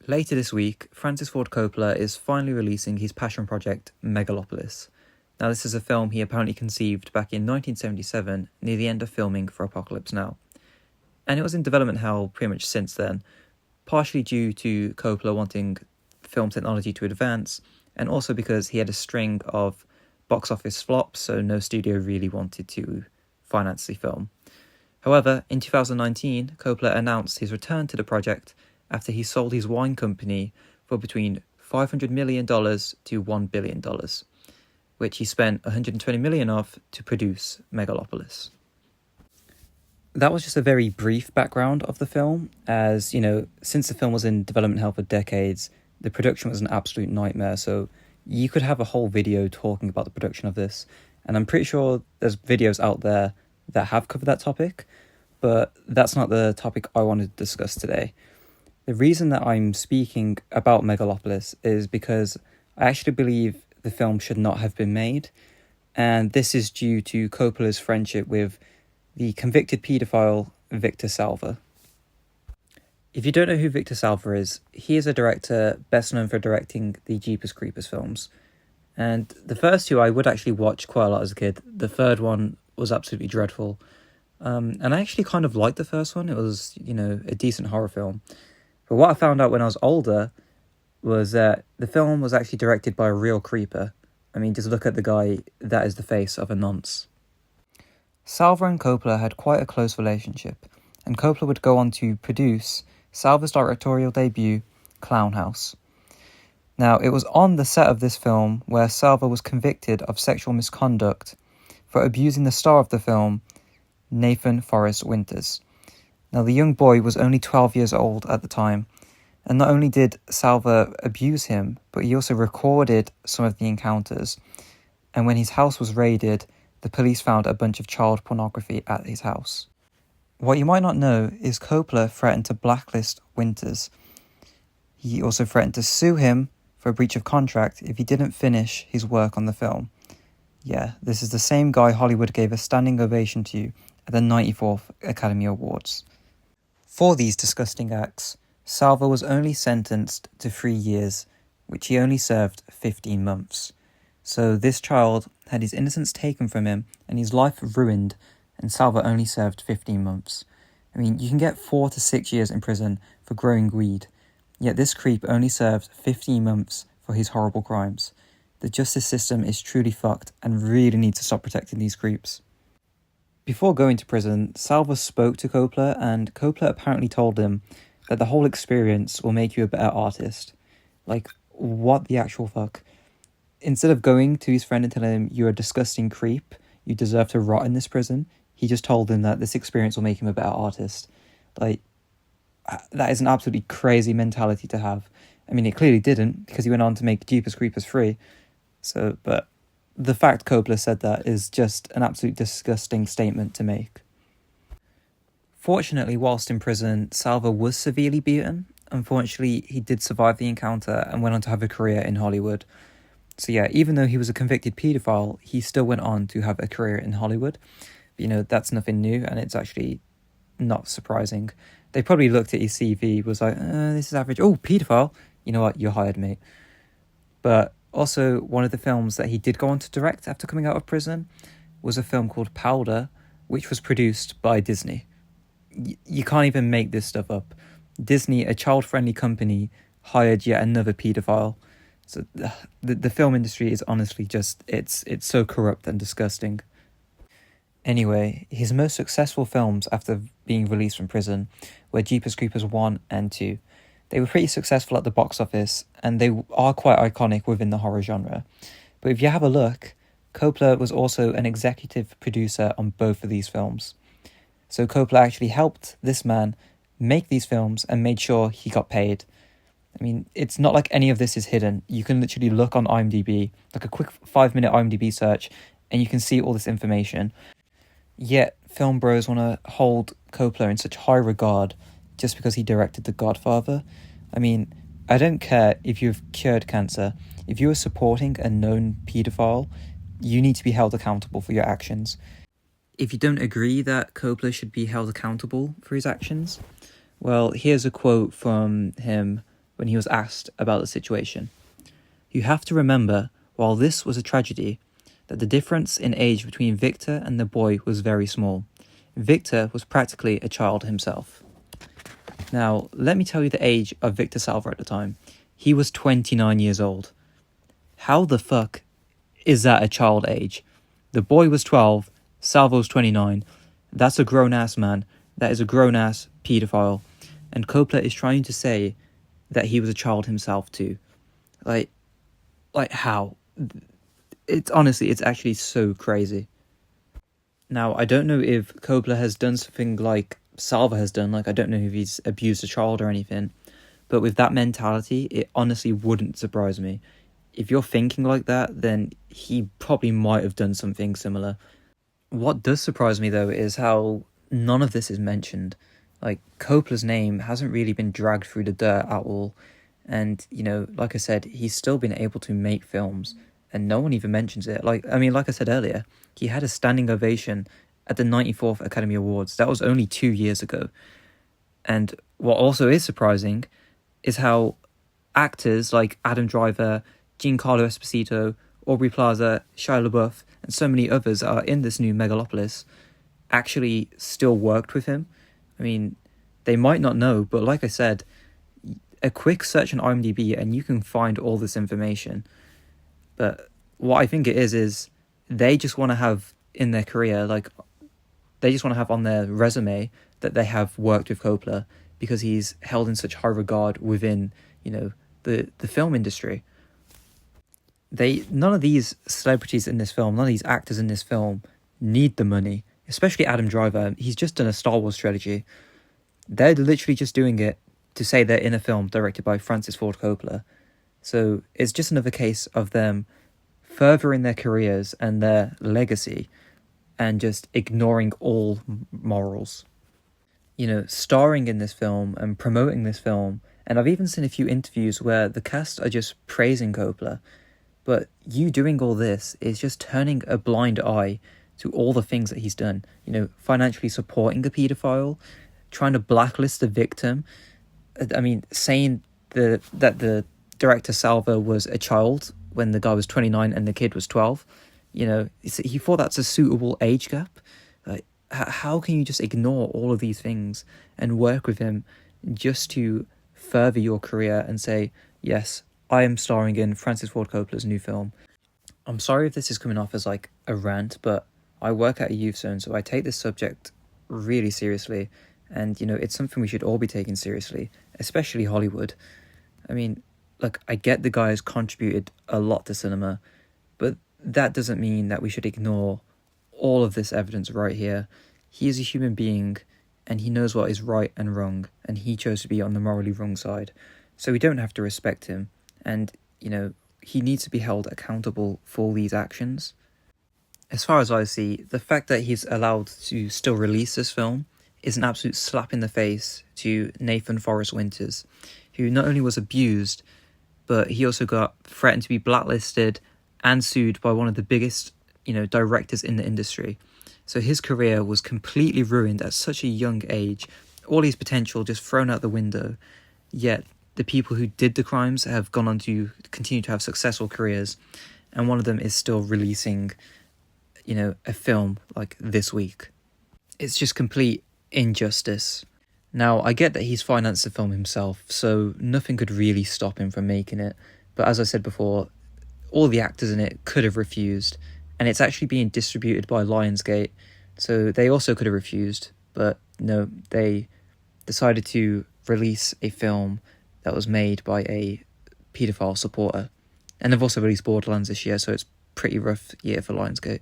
Later this week, Francis Ford Coppola is finally releasing his passion project, Megalopolis. Now, this is a film he apparently conceived back in 1977, near the end of filming for Apocalypse Now. And it was in development hell pretty much since then, partially due to Coppola wanting film technology to advance, and also because he had a string of box office flops, so no studio really wanted to finance the film. However, in 2019, Coppola announced his return to the project after he sold his wine company for between $500 million to $1 billion, which he spent $120 million of to produce Megalopolis. That was just a very brief background of the film, as, since the film was in development hell for decades, the production was an absolute nightmare, so you could have a whole video talking about the production of this, and I'm pretty sure there's videos out there that have covered that topic, but that's not the topic I wanted to discuss today. The reason that I'm speaking about Megalopolis is because I actually believe the film should not have been made, and this is due to Coppola's friendship with the convicted paedophile Victor Salva. If you don't know who Victor Salva is, he is a director best known for directing the Jeepers Creepers films, and the first two I would actually watch quite a lot as a kid. The third one was absolutely dreadful, and I actually kind of liked the first one. It was, a decent horror film. But what I found out when I was older was that the film was actually directed by a real creeper. I mean, just look at the guy that is the face of a nonce. Salva and Coppola had quite a close relationship, and Coppola would go on to produce Salva's directorial debut, Clown House. Now, it was on the set of this film where Salva was convicted of sexual misconduct for abusing the star of the film, Nathan Forrest Winters. Now, the young boy was only 12 years old at the time, and not only did Salva abuse him, but he also recorded some of the encounters. And when his house was raided, the police found a bunch of child pornography at his house. What you might not know is Coppola threatened to blacklist Winters. He also threatened to sue him for a breach of contract if he didn't finish his work on the film. Yeah, this is the same guy Hollywood gave a standing ovation to at the 94th Academy Awards. For these disgusting acts, Salva was only sentenced to 3 years, which he only served 15 months. So this child had his innocence taken from him and his life ruined, and Salva only served 15 months. I mean, you can get 4 to 6 years in prison for growing weed, yet this creep only served 15 months for his horrible crimes. The justice system is truly fucked and really needs to stop protecting these creeps. Before going to prison, Salva spoke to Coppola, and Coppola apparently told him that the whole experience will make you a better artist. Like, what the actual fuck? Instead of going to his friend and telling him, you're a disgusting creep, you deserve to rot in this prison, he just told him that this experience will make him a better artist. Like, that is an absolutely crazy mentality to have. I mean, it clearly didn't, because he went on to make Jeepers Creepers 3. So, but the fact Coppola said that is just an absolute disgusting statement to make. Fortunately, whilst in prison, Salva was severely beaten. Unfortunately, he did survive the encounter and went on to have a career in Hollywood. So yeah, even though he was a convicted paedophile, he still went on to have a career in Hollywood. But, that's nothing new, and it's actually not surprising. They probably looked at his CV, was like, this is average. Oh, paedophile. You know what? You're hired, mate. But also, one of the films that he did go on to direct after coming out of prison was a film called Powder, which was produced by Disney. You can't even make this stuff up. Disney, a child-friendly company, hired yet another paedophile. So the film industry is honestly just, it's so corrupt and disgusting. Anyway, his most successful films after being released from prison were Jeepers Creepers 1 and 2. They were pretty successful at the box office, and they are quite iconic within the horror genre. But if you have a look, Coppola was also an executive producer on both of these films. So Coppola actually helped this man make these films and made sure he got paid. I mean, it's not like any of this is hidden. You can literally look on IMDb, like a quick 5-minute IMDb search, and you can see all this information. Yet, film bros want to hold Coppola in such high regard just because he directed The Godfather. I mean, I don't care if you've cured cancer. If you are supporting a known paedophile, you need to be held accountable for your actions. If you don't agree that Coppola should be held accountable for his actions, well, here's a quote from him when he was asked about the situation. "You have to remember, while this was a tragedy, that the difference in age between Victor and the boy was very small. Victor was practically a child himself." Now, let me tell you the age of Victor Salva at the time. He was 29 years old. How the fuck is that a child age? The boy was 12, Salva was 29. That's a grown-ass man. That is a grown-ass paedophile. And Coppola is trying to say that he was a child himself too. Like how? It's actually so crazy. Now, I don't know if Coppola has done something like Salva has done. Like, I don't know if he's abused a child or anything. But with that mentality, it honestly wouldn't surprise me. If you're thinking like that, then he probably might have done something similar. What does surprise me, though, is how none of this is mentioned. Like, Coppola's name hasn't really been dragged through the dirt at all. And, like I said, he's still been able to make films, and no one even mentions it. Like I said earlier, he had a standing ovation at the 94th Academy Awards. That was only 2 years ago. And what also is surprising is how actors like Adam Driver, Giancarlo Esposito, Aubrey Plaza, Shia LaBeouf, and so many others are in this new Megalopolis actually still worked with him. I mean, they might not know, but like I said, a quick search on IMDb and you can find all this information. But what I think it is they just want to have in their career, they just want to have on their resume that they have worked with Coppola because he's held in such high regard within, the film industry. None of these celebrities in this film, none of these actors in this film need the money, especially Adam Driver. He's just done a Star Wars trilogy. They're literally just doing it to say they're in a film directed by Francis Ford Coppola. So it's just another case of them furthering their careers and their legacy and just ignoring all morals. Starring in this film and promoting this film, and I've even seen a few interviews where the cast are just praising Coppola. But you doing all this is just turning a blind eye to all the things that he's done. Financially supporting a paedophile, trying to blacklist the victim. I mean, saying that the director Salva was a child when the guy was 29 and the kid was 12. He thought that's a suitable age gap. Like, how can you just ignore all of these things and work with him just to further your career and say, yes, I am starring in Francis Ford Coppola's new film. I'm sorry if this is coming off as like a rant, but I work at a youth zone, so I take this subject really seriously. And, it's something we should all be taking seriously, especially Hollywood. I mean, look, I get the guy has contributed a lot to cinema, but that doesn't mean that we should ignore all of this evidence right here. He is a human being, and he knows what is right and wrong, and he chose to be on the morally wrong side. So we don't have to respect him. And, he needs to be held accountable for these actions. As far as I see, the fact that he's allowed to still release this film is an absolute slap in the face to Nathan Forrest Winters, who not only was abused, but he also got threatened to be blacklisted and sued by one of the biggest, directors in the industry. So his career was completely ruined at such a young age, all his potential just thrown out the window, yet the people who did the crimes have gone on to continue to have successful careers, and one of them is still releasing, a film like this week. It's just complete injustice. Now, I get that he's financed the film himself, so nothing could really stop him from making it, but as I said before, all the actors in it could have refused, and it's actually being distributed by Lionsgate, so they also could have refused, but no, they decided to release a film that was made by a paedophile supporter. And they've also released Borderlands this year, so it's pretty rough year for Lionsgate.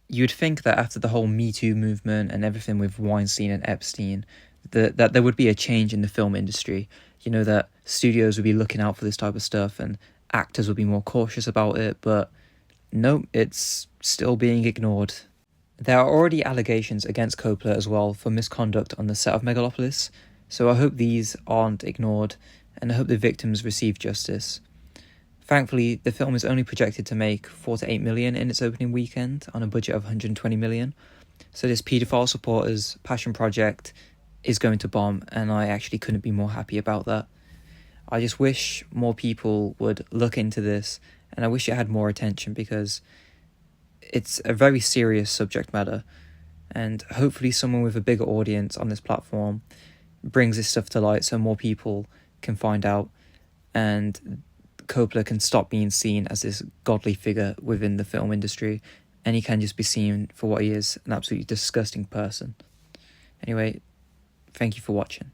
You'd think that after the whole Me Too movement and everything with Weinstein and Epstein, that there would be a change in the film industry. That studios would be looking out for this type of stuff and actors would be more cautious about it, but no, it's still being ignored. There are already allegations against Coppola as well for misconduct on the set of Megalopolis, so I hope these aren't ignored, and I hope the victims receive justice. Thankfully, the film is only projected to make 4 to 8 million in its opening weekend on a budget of 120 million. So this paedophile supporters passion project is going to bomb, and I actually couldn't be more happy about that. I just wish more people would look into this, and I wish it had more attention, because it's a very serious subject matter, and hopefully someone with a bigger audience on this platform brings this stuff to light so more people can find out, and Coppola can stop being seen as this godly figure within the film industry, and he can just be seen for what he is, an absolutely disgusting person. Anyway, thank you for watching.